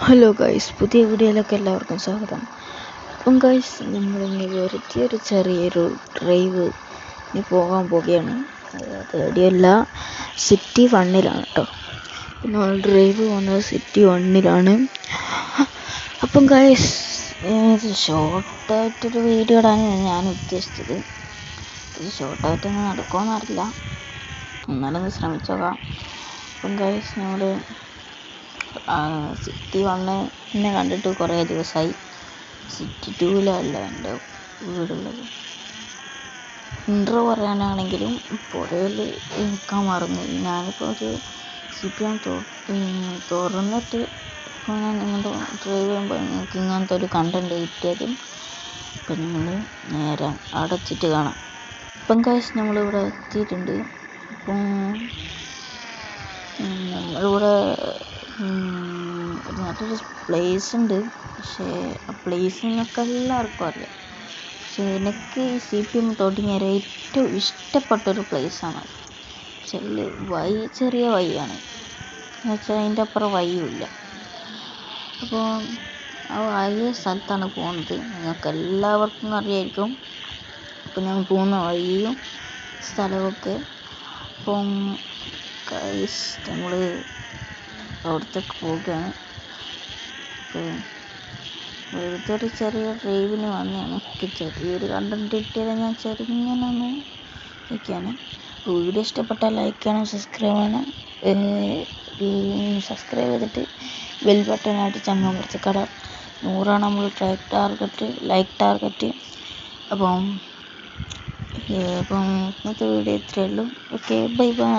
Hello guys, പുതിയ വീഡിയോയിലേക്ക് എല്ലാവർക്കും സ്വാഗതം. അപ്പം ഗൈസ്, നമ്മളിങ്ങനെ വെറുതെ ഒരു ചെറിയൊരു ഡ്രൈവ് ഇനി പോകാൻ പോവുകയാണ്. അത് എവിടെയല്ല, സിറ്റി 1ലാണ് കേട്ടോ. നമ്മൾ ഡ്രൈവ് പോകുന്നത് സിറ്റി 1ലാണ്. അപ്പം ഗൈസ്, ഇത് ഷോർട്ടായിട്ടൊരു വീഡിയോ ഇടാനാണ് ഞാൻ ഉദ്ദേശിച്ചത്. ഇത് ഷോർട്ടായിട്ടൊന്നും നടക്കുമെന്നറിയില്ല, എന്നാലൊന്ന് ശ്രമിച്ചു നോക്കാം. അപ്പം ഗൈസ്, നമ്മൾ സിറ്റി 1 കണ്ടിട്ട് കുറേ ദിവസമായി. സിറ്റി 2-ലല്ല എൻ്റെ വീടുള്ളത്. ഇൻട്രോ പറയാനാണെങ്കിലും പുഴയിൽ നിൽക്കാൻ മറന്നു. ഞാനിപ്പോൾ ഒരു CPM തുറന്നിട്ട് ഇപ്പോൾ ഞാൻ നിങ്ങളുടെ ഡ്രൈവ് ചെയ്യുമ്പോൾ നിങ്ങൾക്ക് ഇങ്ങനത്തെ ഒരു കണ്ടൻറ്റ് കിട്ടിയത്. അപ്പം നമ്മൾ നേരെ അടച്ചിട്ട് കാണാം. ഇപ്പം കാശ് നമ്മളിവിടെ എത്തിയിട്ടുണ്ട്. അപ്പം നമ്മളിവിടെ നല്ലൊരു പ്ലേസ് ഉണ്ട്. പക്ഷേ ആ പ്ലേസിനൊക്കെ എല്ലാവർക്കും അറിയാം. പക്ഷേ എനിക്ക് ഈ CPM തുടങ്ങിയ ഏറ്റവും ഇഷ്ടപ്പെട്ടൊരു പ്ലേസാണ്. പക്ഷേ അതിൽ ചെറിയ വഴിയാണ് എന്ന് വെച്ചാൽ അതിൻ്റെ അപ്പുറം വഴിയുമില്ല. അപ്പോൾ ആ വലിയ സ്ഥലത്താണ് പോകുന്നത്. നിങ്ങൾക്ക് എല്ലാവർക്കും അറിയായിരിക്കും. അപ്പോൾ ഞാൻ പോകുന്ന വഴിയും സ്ഥലമൊക്കെ. അപ്പം ഗൈസ്, നമ്മൾ അവിടത്തേക്ക് പോവുകയാണ്. അപ്പോൾ വെറുതെ ഒരു ചെറിയ ഡ്രൈവിന് വന്നതാണ്. എനിക്ക് ചെറിയൊരു കണ്ടൻറ്റ് കിട്ടിയത് ഞാൻ ചെറുങ്ങനെ ഒന്ന് ഇരിക്കുകയാണ്. വീഡിയോ ഇഷ്ടപ്പെട്ടാൽ ലൈക്ക് ചെയ്യണം, സബ്സ്ക്രൈബ് ചെയ്തിട്ട് ബെൽ ബട്ടനായിട്ട് ചങ്ങാൻ കുറച്ച് 100 നമ്മൾ ലൈക്ക് ടാർഗറ്റ്. അപ്പം ഇന്നത്തെ വീഡിയോ ഇത്രയേ ഉള്ളൂ. Okay, bye bye.